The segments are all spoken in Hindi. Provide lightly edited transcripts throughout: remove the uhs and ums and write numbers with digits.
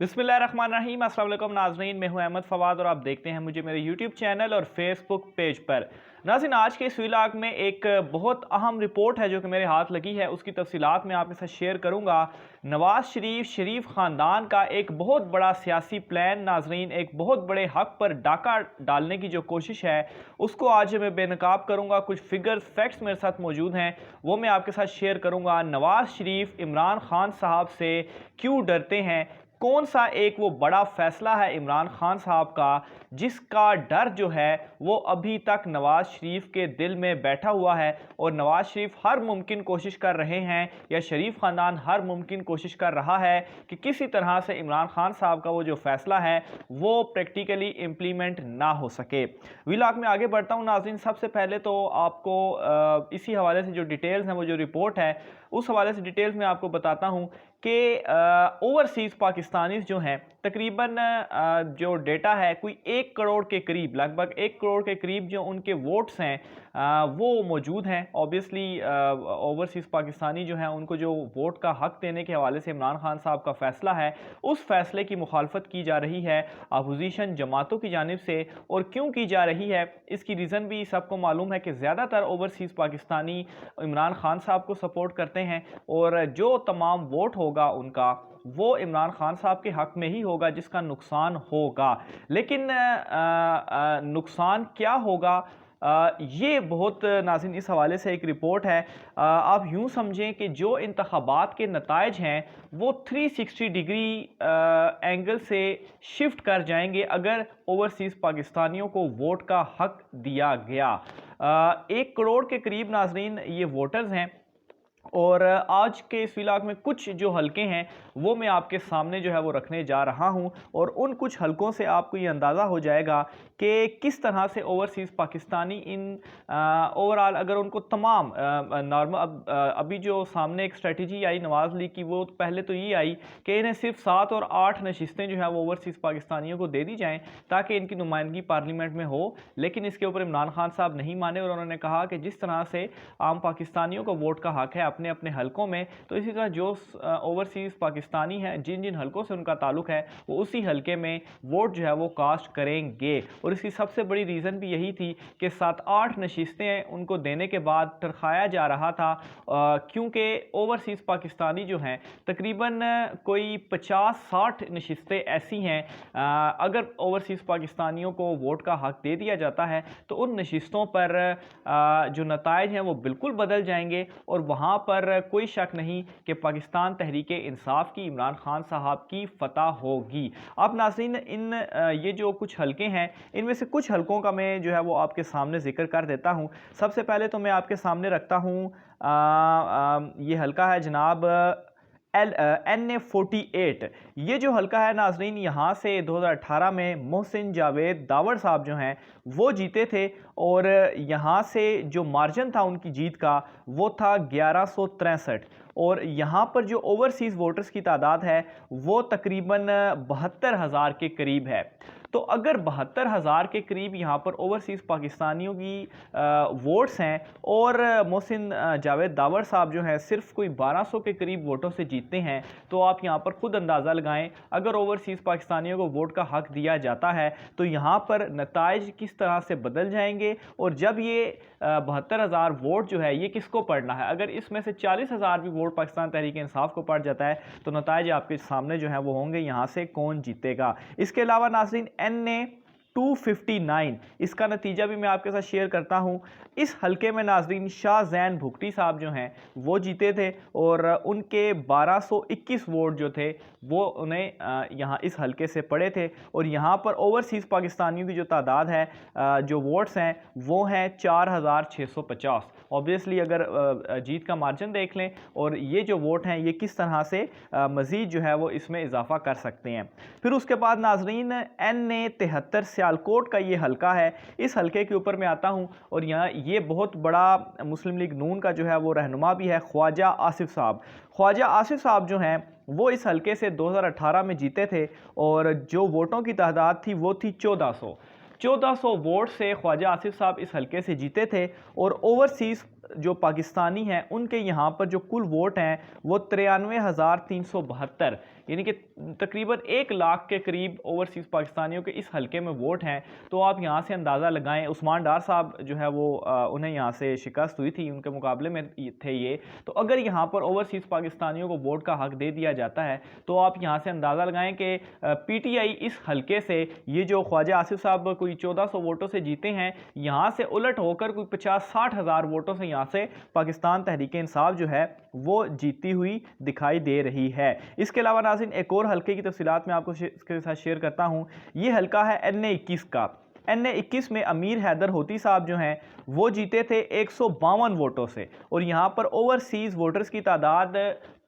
बिस्मिल्लाहिर्रहमानिर्रहीम। अस्सलाम वालेकुम नाज़रीन, मैं हूं अहमद फवाद और आप देखते हैं मुझे मेरे यूट्यूब चैनल और फेसबुक पेज पर। नाज़रीन, आज के इस व्लॉग में एक बहुत अहम रिपोर्ट है जो कि मेरे हाथ लगी है, उसकी तफसीलात मैं आपके साथ शेयर करूंगा। नवाज शरीफ ख़ानदान का एक बहुत बड़ा सियासी प्लान नाज़रीन, एक बहुत बड़े हक पर डाका डालने की जो कोशिश है उसको आज मैं बेनकाब करूँगा। कुछ फिगर्स फैक्ट्स मेरे साथ मौजूद हैं, वो मैं आपके साथ शेयर करूँगा। नवाज शरीफ इमरान खान साहब से क्यों डरते हैं, कौन सा एक वो बड़ा फैसला है इमरान खान साहब का जिसका डर जो है वो अभी तक नवाज शरीफ के दिल में बैठा हुआ है, और नवाज शरीफ हर मुमकिन कोशिश कर रहे हैं या शरीफ ख़ानदान हर मुमकिन कोशिश कर रहा है कि किसी तरह से इमरान खान साहब का वो जो फैसला है वो प्रैक्टिकली इम्प्लीमेंट ना हो सके। व्लॉग में आगे बढ़ता हूँ नाज़रीन, सबसे पहले तो आपको इसी हवाले से जो डिटेल्स हैं, वो जो रिपोर्ट है उस हवाले से डिटेल्स में आपको बताता हूँ कि ओवरसीज़ पाकिस्तानीज़ जो हैं तकरीबन जो डेटा है कोई 1 करोड़ के करीब, लगभग 1 करोड़ के करीब जो उनके वोट्स हैं वो मौजूद हैं। ऑब्वियसली ओवरसीज़ पाकिस्तानी जो हैं उनको जो वोट का हक देने के हवाले से इमरान खान साहब का फ़ैसला है, उस फैसले की मुखालफत की जा रही है अपोजिशन जमातों की जानिब से। और क्यों की जा रही है इसकी रीज़न भी सबको मालूम है कि ज़्यादातर ओवरसीज़ पाकिस्तानी इमरान खान साहब को सपोर्ट करते हैं, और जो तमाम वोट होगा उनका वो इमरान खान साहब के हक में ही होगा जिसका नुकसान होगा। लेकिन नुकसान क्या होगा, ये बहुत नाज़रीन इस हवाले से एक रिपोर्ट है। आप यूँ समझें कि जो इंतखाबात के नताइज हैं वो 360 डिग्री एंगल से शिफ्ट कर जाएंगे अगर ओवरसीज़ पाकिस्तानियों को वोट का हक दिया गया। 1 करोड़ के करीब नाज़रीन ये वोटर्स हैं, और आज के इस व्लॉग में कुछ जो हलके हैं वो मैं आपके सामने जो है वो रखने जा रहा हूं, और उन कुछ हलकों से आपको ये अंदाज़ा हो जाएगा कि किस तरह से ओवरसीज़ पाकिस्तानी इन ओवरऑल अगर उनको तमाम नॉर्मल अभी जो सामने एक स्ट्रेटजी आई नवाज़ लीग की, वो पहले तो ये आई कि इन्हें सिर्फ 7 और 8 नशिस्तें जो है वो ओवरसीज़ पाकिस्तानियों को दे दी जाएँ ताकि इनकी नुमाइंदगी पार्लियामेंट में हो। लेकिन इसके ऊपर इमरान खान साहब नहीं माने और उन्होंने कहा कि जिस तरह से आम पाकिस्तानियों को वोट का हक है अपने अपने हलकों में, तो इसी तरह जो ओवरसीज़ पाकिस्तानी हैं जिन जिन हलकों से उनका ताल्लुक है वो उसी हलके में वोट जो है वो कास्ट करेंगे। और इसकी सबसे बड़ी रीज़न भी यही थी कि 7-8 नशिस्तें उनको देने के बाद तरखाया जा रहा था, क्योंकि ओवरसीज़ पाकिस्तानी जो हैं तकरीबन कोई 50-60 नशिस्तें ऐसी हैं, अगर ओवरसीज़ पाकिस्तानियों को वोट का हक दे दिया जाता है तो उन नशिस्तों पर जो नताइज हैं वो बिल्कुल बदल जाएंगे, और वहाँ पर कोई शक नहीं कि पाकिस्तान तहरीक इंसाफ की इमरान खान साहब की फतह होगी। अब नाज़रीन इन ये जो कुछ हलके हैं इनमें से कुछ हलकों का मैं जो है वो आपके सामने जिक्र कर देता हूँ। सबसे पहले तो मैं आपके सामने रखता हूँ ये हलका है जनाब NA48। ये जो हलका है नाजरीन, यहाँ से 2018 में मोहसिन जावेद दावर साहब जो हैं वो जीते थे, और यहाँ से जो मार्जिन था उनकी जीत का वो था 1163, और यहाँ पर जो ओवरसीज़ वोटर्स की तादाद है वो तकरीबन 72,000 के करीब है। तो अगर 72,000 के करीब यहाँ पर ओवरसीज़ पाकिस्तानियों की वोट्स हैं, और मोहसिन जावेद दावर साहब जो हैं सिर्फ कोई 1200 के करीब वोटों से जीतते हैं, तो आप यहाँ पर खुद अंदाज़ा लगाएं अगर ओवरसीज़ पाकिस्तानियों को वोट का हक दिया जाता है तो यहाँ पर नताइज किस तरह से बदल जाएंगे। और जब ये 72,000 वोट जो है ये किसको पड़ना है, अगर इसमें से 40,000 भी वोट पाकिस्तान तहरीक इंसाफ को पड़ जाता है तो नताइज आपके सामने जो है वो होंगे यहाँ से कौन जीतेगा। इसके अलावा नाज़रीन NA259, इसका नतीजा भी मैं आपके साथ शेयर करता हूँ। इस हलके में नाज़रीन शाह जैन भुगटी साहब जो हैं वो जीते थे, और उनके 1221 वोट जो थे वो उन्हें यहाँ इस हलके से पड़े थे, और यहाँ पर ओवरसीज़ पाकिस्तानियों की जो तादाद है जो वोट्स हैं वो हैं 4,650। ऑब्वियसली अगर जीत का मार्जिन देख लें और ये जो वोट हैं ये किस तरह से मज़ीद जो है वो इसमें इजाफा कर सकते हैं। फिर उसके बाद नाजरीन NA73 सियालकोट का ये हलका है, इस हलके के ऊपर मैं आता हूँ, और यहाँ ये बहुत बड़ा मुस्लिम लीग नून का जो है वो रहनुमा भी है ख्वाजा आसिफ साहब। ख्वाजा आसिफ साहब जो हैं वो इस हलके से 2018 में जीते थे, और जो वोटों की तादाद थी वो थी 1400 वोट से ख्वाजा आसिफ साहब इस हलके से जीते थे। और ओवरसीज़ जो पाकिस्तानी हैं उनके यहाँ पर जो कुल वोट हैं वो 93,372, यानी कि तकरीबन 1 लाख के करीब ओवरसीज़ पाकिस्तानियों के इस हलके में वोट हैं। तो आप यहाँ से अंदाज़ा लगाएं, उस्मान डार साहब जो है वो उन्हें यहाँ से शिकस्त हुई थी, उनके मुकाबले में थे ये। तो अगर यहाँ पर ओवरसीज़ पाकिस्तानियों को वोट का हक दे दिया जाता है तो आप यहाँ से अंदाज़ा लगाएं कि पीटीआई इस हलके से, ये जो ख्वाजा आसिफ साहब कोई 1400 वोटों से जीते हैं, यहाँ से उलट होकर कोई 50-60 हज़ार वोटों से यहाँ से पाकिस्तान तहरीक इंसाफ जो है वो जीती हुई दिखाई दे रही है। इसके अलावा नाज़रीन एक और हलके की तफसीलात मैं आपको इसके साथ शेयर करता हूँ। ये हलका है NA 21 का। NA 21 में अमीर हैदर होती साहब जो हैं वो जीते थे 152 वोटों से, और यहाँ पर ओवरसीज़ वोटर्स की तादाद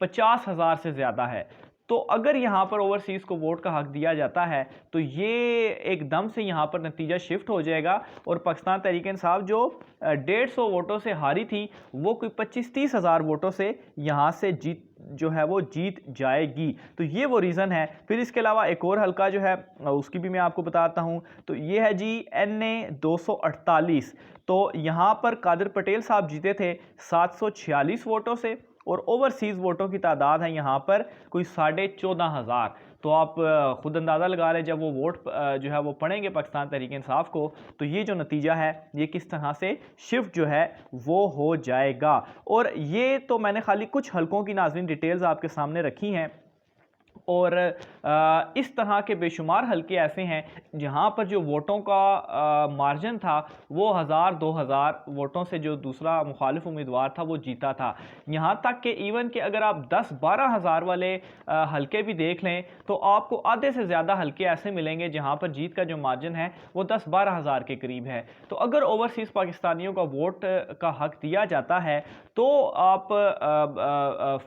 50,000 से ज़्यादा है। तो अगर यहाँ पर ओवरसीज़ को वोट का हक दिया जाता है तो ये एकदम से यहाँ पर नतीजा शिफ्ट हो जाएगा, और पाकिस्तान तहरीक इंसाफ जो 150 वोटों से हारी थी वो कोई 25-30 हज़ार वोटों से यहाँ से जीत जाएगी। तो ये वो रीज़न है। फिर इसके अलावा एक और हल्का जो है उसकी भी मैं आपको बताता हूँ। तो ये है जी NA 248। तो यहाँ पर कादिर पटेल साहब जीते थे 746 वोटों से, और ओवरसीज़ वोटों की तादाद है यहाँ पर कोई 14,500। तो आप खुद अंदाज़ा लगा लें, जब वो वोट जो है वो पड़ेंगे पाकिस्तान तहरीक इंसाफ को, तो ये जो नतीजा है ये किस तरह से शिफ्ट जो है वो हो जाएगा। और ये तो मैंने खाली कुछ हलकों की नाज़रीन डिटेल्स आपके सामने रखी हैं, और इस तरह के बेशुमार हलके ऐसे हैं जहां पर जो वोटों का मार्जिन था वो 1000-2000 वोटों से जो दूसरा मुखालिफ उम्मीदवार था वो जीता था। यहां तक कि इवन कि अगर आप 10-12 हज़ार वाले हलके भी देख लें तो आपको आधे से ज़्यादा हलके ऐसे मिलेंगे जहां पर जीत का जो मार्जिन है वो 10-12 हज़ार के करीब है। तो अगर ओवरसीज़ पाकिस्तानियों का वोट का हक दिया जाता है तो आप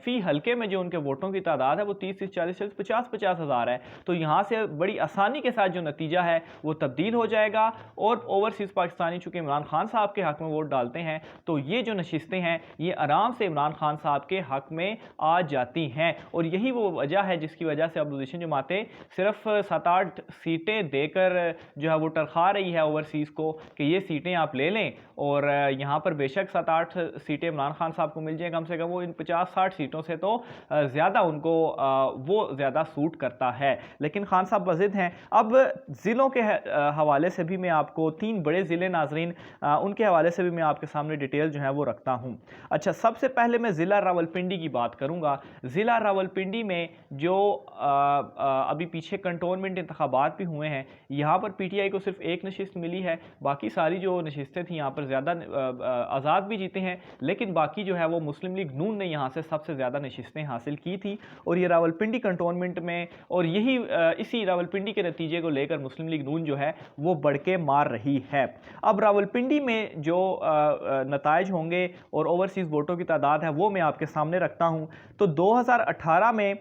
फी हलके में जो उनके वोटों की तादाद है वो 30-40 50-50 हज़ार है। तो यहाँ से बड़ी आसानी के साथ जो नतीजा है वो तब्दील हो जाएगा, और ओवरसीज़ पाकिस्तानी चूँकि इमरान खान साहब के हक़ में वोट डालते हैं तो ये जो नशिस्तें हैं ये आराम से इमरान खान साहब के हक़ में आ जाती हैं। और यही वो वजह है जिसकी वजह से अपोजिशन जमातें सिर्फ 7-8 सीटें देकर जो है वो टरखा रही है ओवरसीज़ को कि ये सीटें आप ले लें, और यहाँ पर बेशक 7-8 सीटें इमरान खान साहब को मिल जाए कम से कम, वो इन 50-60 सीटों से तो ज़्यादा उनको वो ज़्यादा सूट करता है। लेकिन खान साहब बज़िद हैं। अब ज़िलों के हवाले से भी मैं आपको 3 बड़े ज़िले नाज़रीन उनके हवाले से भी मैं आपके सामने डिटेल जो है वो रखता हूँ। अच्छा, सबसे पहले मैं ज़िला रावलपिंडी की बात करूँगा। ज़िला रावलपिंडी में जो अभी पीछे कंटोनमेंट इंतखाबात भी हुए हैं, यहाँ पर PTI को सिर्फ 1 नशिस्त मिली है, बाकी सारी जो नशिस्तें थी यहाँ पर ज़्यादा आज़ाद भी जीते हैं, लेकिन बाकी जो है वो मुस्लिम लीग नून ने यहाँ से सबसे ज़्यादा नशिस्तें हासिल की थी। और ये रावलपिंडी कंटोनमेंट में, और यही इसी रावलपिंडी के नतीजे को लेकर मुस्लिम लीग नून जो है वो बढ़ के मार रही है। अब रावलपिंडी में जो नताइज होंगे और ओवरसीज़ वोटों की तादाद है वो मैं आपके सामने रखता हूँ। तो 2018 में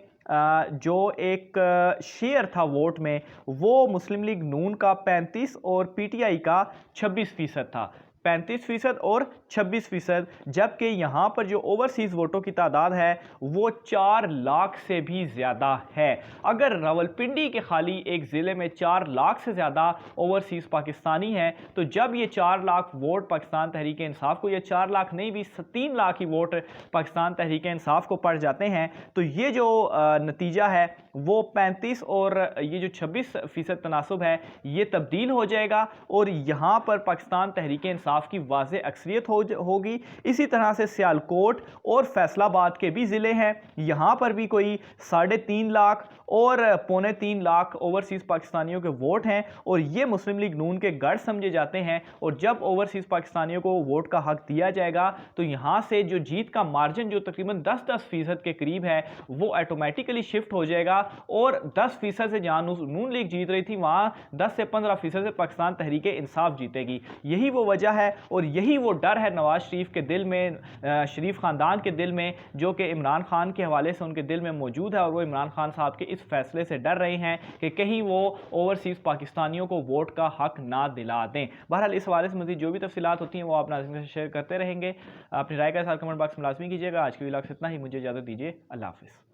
जो एक शेयर था वोट में वो मुस्लिम लीग नून का 35 और PTI का 26% था। 35% और 26%, जबकि यहाँ पर जो ओवरसीज़ वोटों की तादाद है वो 4 लाख से भी ज़्यादा है। अगर रावलपिंडी के खाली एक ज़िले में 4 लाख से ज़्यादा ओवरसीज़ पाकिस्तानी हैं, तो जब ये 4 लाख वोट पाकिस्तान तहरीक इंसाफ को, या 4 लाख नहीं भी 3 लाख ही वोट पाकिस्तान तहरीक इंसाफ को पड़ जाते हैं, तो ये जो नतीजा है वो 35 और ये जो 26% तनासुब है ये तब्दील हो जाएगा, और यहाँ पर पाकिस्तान तहरीक इंसाफ की वाज़े अक्सरियत होगी। इसी तरह से सियालकोट और फैसलाबाद के भी ज़िले हैं, यहाँ पर भी कोई 3.5 लाख और 2.25 लाख ओवरसीज़ पाकिस्तानियों के वोट हैं, और ये मुस्लिम लीग नून के गढ़ समझे जाते हैं। और जब ओवरसीज़ पाकिस्तानियों को वोट का हक दिया जाएगा तो यहाँ से जो जीत का मार्जिन जो तकरीबन 10-10% के करीब है वो ऑटोमेटिकली शिफ्ट हो जाएगा, और 10% से जहाँ नून लीग जीत रही थी वहाँ 10 से 15% से पाकिस्तान तहरीक इंसाफ जीतेगी। यही वो वजह है और यही वो डर है नवाज शरीफ के दिल में, शरीफ ख़ानदान के दिल में, जो कि इमरान खान के हवाले से उनके दिल में मौजूद है, और वो इमरान खान साहब के इस फैसले से डर रहे हैं कि कहीं वो ओवरसीज़ पाकिस्तानियों को वोट का हक ना दिला दें। बहरहाल इस हवाले से मज़ीद जो भी तफसीलात होती हैं वो आप नाज़रीन से शेयर करते रहेंगे। अपनी राय का साथ कमेंट बॉक्स में लाजमी कीजिएगा। आज के व्लॉग से इतना ही, मुझे इजाज़त दीजिए। अल्लाह हाफ़िज़।